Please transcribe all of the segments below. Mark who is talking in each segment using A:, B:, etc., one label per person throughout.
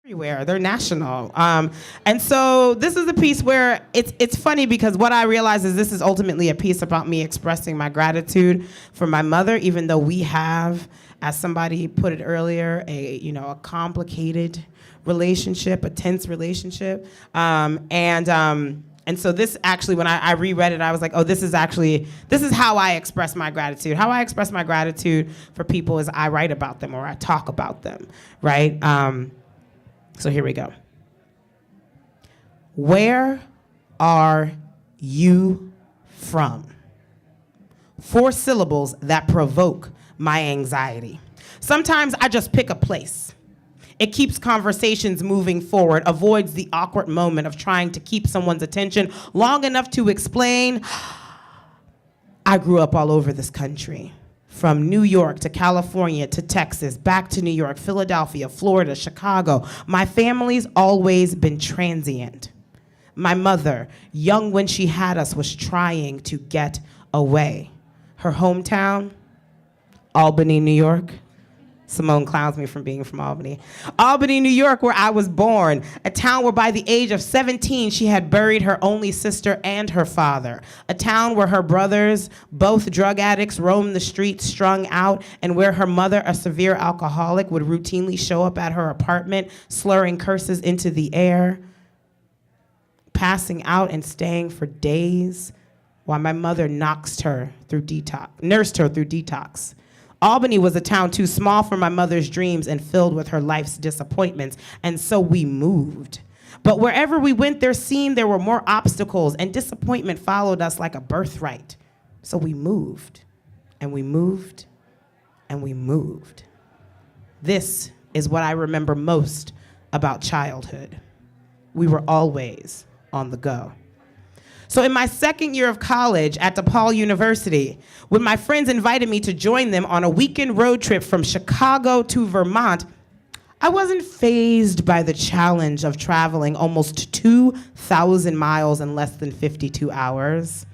A: everywhere. They're national. And so this is a piece where it's funny because what I realize is this is ultimately a piece about me expressing my gratitude for my mother, even though we have, as somebody put it earlier, a complicated relationship, a tense relationship. And so this actually, when I reread it, I was like, oh, this is how I express my gratitude. How I express my gratitude for people is I write about them or I talk about them, right? So here we go. Where are you from? 4 syllables that provoke my anxiety. Sometimes I just pick a place. It keeps conversations moving forward, avoids the awkward moment of trying to keep someone's attention long enough to explain, I grew up all over this country. From New York to California to Texas, back to New York, Philadelphia, Florida, Chicago. My family's always been transient. My mother, young when she had us, was trying to get away. Her hometown, Albany, New York. Simone clowns me from being from Albany. Albany, New York, where I was born, a town where by the age of 17, she had buried her only sister and her father. A town where her brothers, both drug addicts, roamed the streets strung out, and where her mother, a severe alcoholic, would routinely show up at her apartment, slurring curses into the air, passing out and staying for days while my mother nursed her through detox. Albany was a town too small for my mother's dreams and filled with her life's disappointments, and so we moved. But wherever we went, there were more obstacles, and disappointment followed us like a birthright. So we moved, and we moved, and we moved. This is what I remember most about childhood. We were always on the go. So in my second year of college at DePaul University, when my friends invited me to join them on a weekend road trip from Chicago to Vermont, I wasn't fazed by the challenge of traveling almost 2,000 miles in less than 52 hours,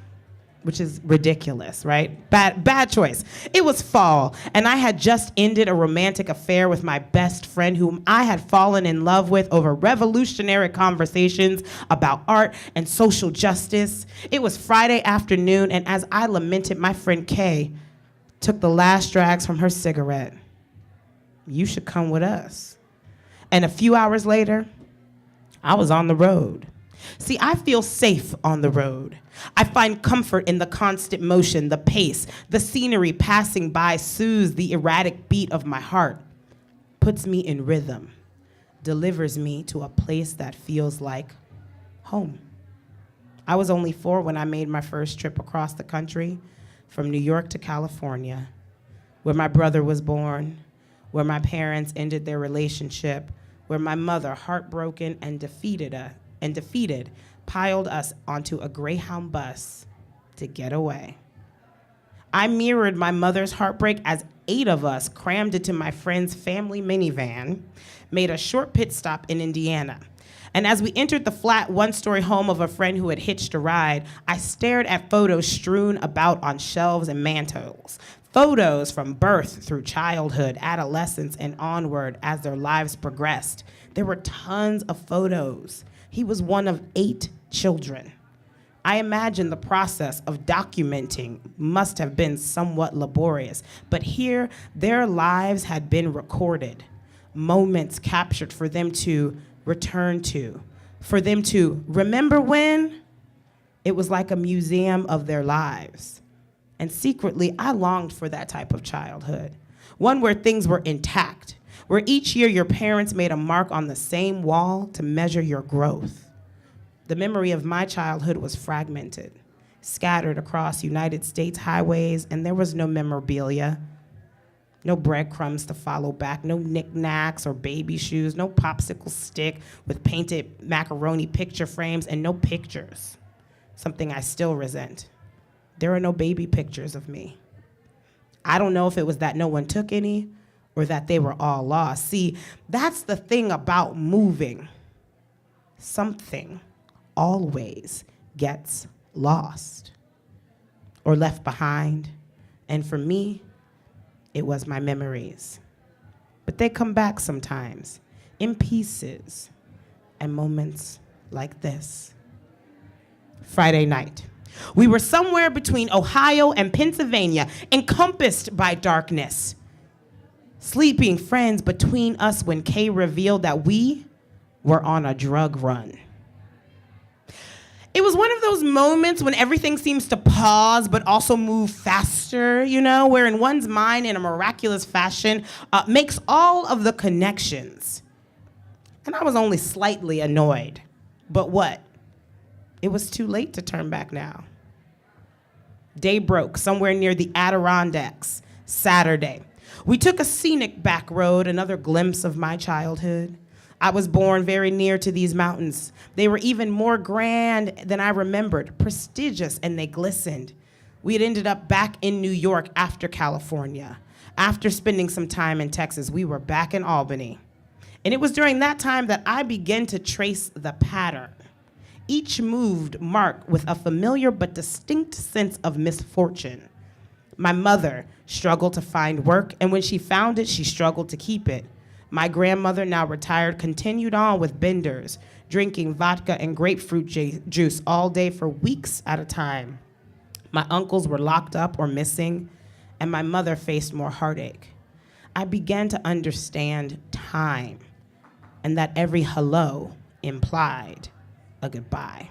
A: which is ridiculous, right? Bad choice. It was fall, and I had just ended a romantic affair with my best friend whom I had fallen in love with over revolutionary conversations about art and social justice. It was Friday afternoon, and as I lamented, my friend Kay took the last drags from her cigarette. You should come with us. And a few hours later, I was on the road. See, I feel safe on the road. I find comfort in the constant motion, the pace, the scenery passing by soothes the erratic beat of my heart, puts me in rhythm, delivers me to a place that feels like home. I was only 4 when I made my first trip across the country, from New York to California, where my brother was born, where my parents ended their relationship, where my mother, heartbroken and defeated, piled us onto a Greyhound bus to get away. I mirrored my mother's heartbreak as 8 of us crammed into my friend's family minivan, made a short pit stop in Indiana. And as we entered the flat 1-story home of a friend who had hitched a ride, I stared at photos strewn about on shelves and mantels. Photos from birth through childhood, adolescence, and onward as their lives progressed. There were tons of photos. He was one of 8 children. I imagine the process of documenting must have been somewhat laborious, but here their lives had been recorded, moments captured for them to return to, for them to remember when. It was like a museum of their lives. And secretly, I longed for that type of childhood, one where things were intact, where each year your parents made a mark on the same wall to measure your growth. The memory of my childhood was fragmented, scattered across United States highways, and there was no memorabilia, no breadcrumbs to follow back, no knickknacks or baby shoes, no popsicle stick with painted macaroni picture frames, and no pictures, something I still resent. There are no baby pictures of me. I don't know if it was that no one took any or that they were all lost. See, that's the thing about moving. Something always gets lost or left behind. And for me, it was my memories. But they come back sometimes, in pieces, and moments like this. Friday night. We were somewhere between Ohio and Pennsylvania, encompassed by darkness. Sleeping friends between us when Kay revealed that we were on a drug run. It was one of those moments when everything seems to pause but also move faster, where in one's mind, in a miraculous fashion, makes all of the connections. And I was only slightly annoyed. But what? It was too late to turn back now. Day broke somewhere near the Adirondacks, Saturday. We took a scenic back road, another glimpse of my childhood. I was born very near to these mountains. They were even more grand than I remembered, prestigious, and they glistened. We had ended up back in New York after California. After spending some time in Texas, we were back in Albany. And it was during that time that I began to trace the pattern. Each move marked with a familiar but distinct sense of misfortune. My mother struggled to find work, and when she found it, she struggled to keep it. My grandmother, now retired, continued on with benders, drinking vodka and grapefruit juice all day for weeks at a time. My uncles were locked up or missing, and my mother faced more heartache. I began to understand time, and that every hello implied a goodbye.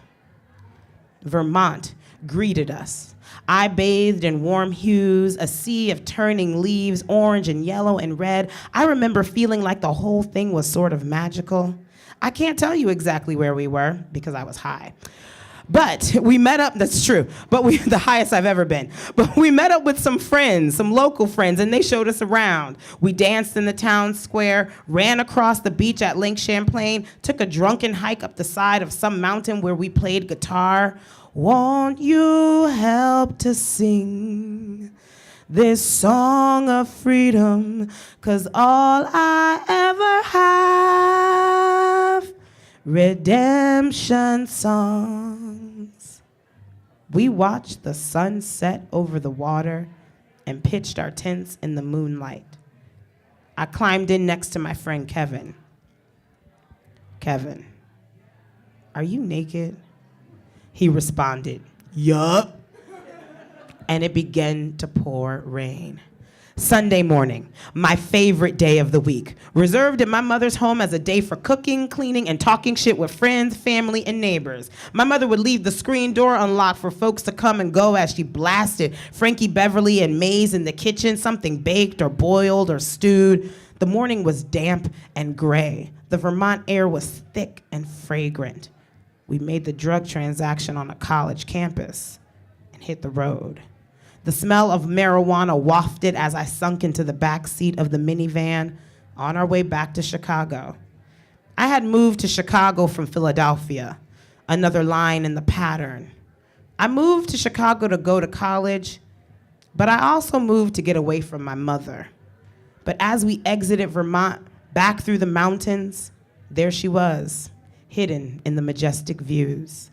A: Vermont greeted us. I bathed in warm hues, a sea of turning leaves, orange and yellow and red. I remember feeling like the whole thing was sort of magical. I can't tell you exactly where we were because I was high. But we met up, that's true, the highest I've ever been. But we met up with some friends, some local friends, and they showed us around. We danced in the town square, ran across the beach at Lake Champlain, took a drunken hike up the side of some mountain where we played guitar. Won't you help to sing this song of freedom? 'Cause all I ever have, redemption songs. We watched the sun set over the water and pitched our tents in the moonlight. I climbed in next to my friend Kevin. Kevin, are you naked? He responded, yup. And it began to pour rain. Sunday morning, my favorite day of the week, reserved in my mother's home as a day for cooking, cleaning, and talking shit with friends, family, and neighbors. My mother would leave the screen door unlocked for folks to come and go as she blasted Frankie Beverly and Maze in the kitchen, something baked or boiled or stewed. The morning was damp and gray. The Vermont air was thick and fragrant. We made the drug transaction on a college campus and hit the road. The smell of marijuana wafted as I sunk into the back seat of the minivan on our way back to Chicago. I had moved to Chicago from Philadelphia, another line in the pattern. I moved to Chicago to go to college, but I also moved to get away from my mother. But as we exited Vermont, back through the mountains, there she was, hidden in the majestic views.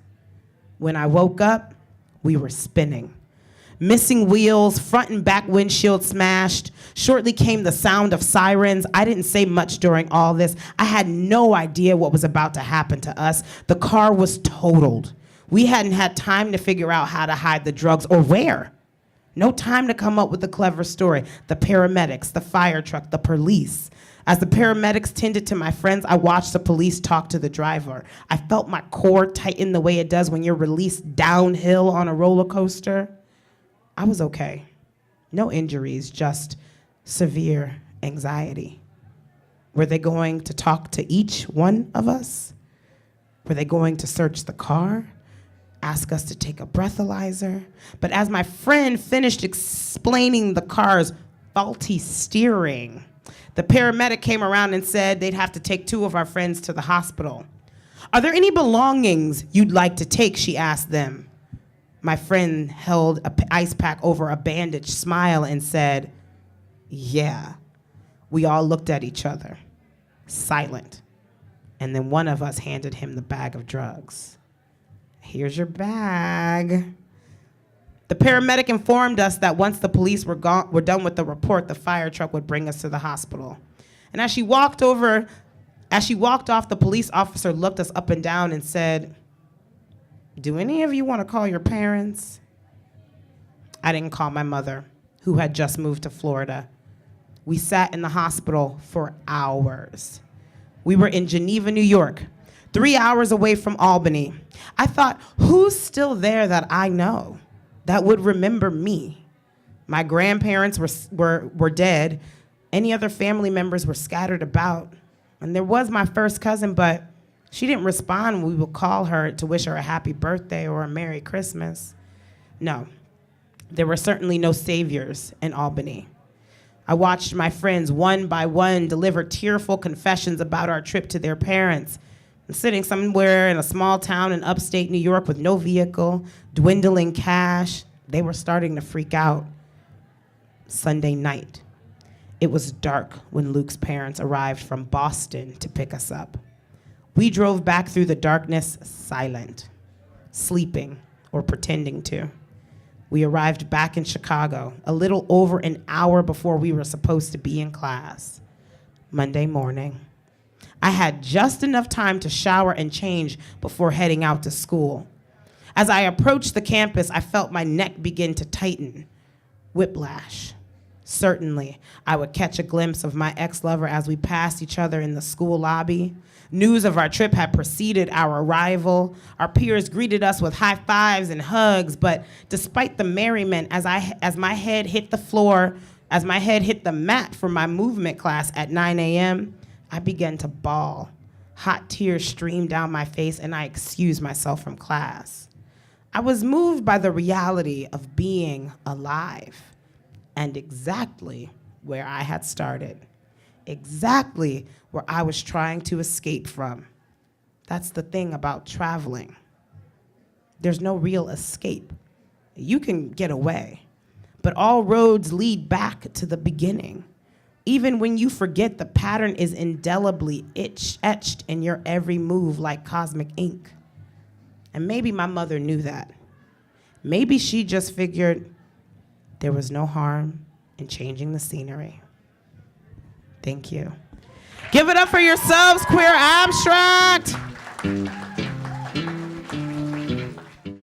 A: When I woke up, we were spinning. Missing wheels, front and back windshield smashed. Shortly came the sound of sirens. I didn't say much during all this. I had no idea what was about to happen to us. The car was totaled. We hadn't had time to figure out how to hide the drugs or where. No time to come up with a clever story. The paramedics, the fire truck, the police. As the paramedics tended to my friends, I watched the police talk to the driver. I felt my core tighten the way it does when you're released downhill on a roller coaster. I was okay. No injuries, just severe anxiety. Were they going to talk to each one of us? Were they going to search the car? Ask us to take a breathalyzer? But as my friend finished explaining the car's faulty steering, the paramedic came around and said they'd have to take 2 of our friends to the hospital. Are there any belongings you'd like to take? She asked them. My friend held an ice pack over a bandaged smile and said, yeah. We all looked at each other, silent. And then one of us handed him the bag of drugs. Here's your bag. The paramedic informed us that once the police were done with the report, the fire truck would bring us to the hospital. And as she walked over As she walked off, the police officer looked us up and down and said, "Do any of you want to call your parents?" I didn't call my mother, who had just moved to Florida. We sat in the hospital for hours. We were in Geneva, New York, 3 hours away from Albany. I thought, who's still there that I know that would remember me? My grandparents were dead. Any other family members were scattered about. And there was my first cousin, but she didn't respond when we would call her to wish her a happy birthday or a Merry Christmas. No, there were certainly no saviors in Albany. I watched my friends one by one deliver tearful confessions about our trip to their parents. And sitting somewhere in a small town in upstate New York with no vehicle, dwindling cash, they were starting to freak out. Sunday night. It was dark when Luke's parents arrived from Boston to pick us up. We drove back through the darkness silent, sleeping or pretending to. We arrived back in Chicago a little over an hour before we were supposed to be in class. Monday morning. I had just enough time to shower and change before heading out to school. As I approached the campus, I felt my neck begin to tighten. Whiplash. Certainly, I would catch a glimpse of my ex-lover as we passed each other in the school lobby. News of our trip had preceded our arrival. Our peers greeted us with high fives and hugs, but despite the merriment, as my head hit the mat for my movement class at 9 a.m., I began to bawl. Hot tears streamed down my face, and I excused myself from class. I was moved by the reality of being alive. And exactly where I had started. Exactly where I was trying to escape from. That's the thing about traveling. There's no real escape. You can get away, but all roads lead back to the beginning. Even when you forget, the pattern is indelibly etched in your every move like cosmic ink. And maybe my mother knew that. Maybe she just figured there was no harm in changing the scenery. Thank you. Give it up for yourselves, Queer Abstract.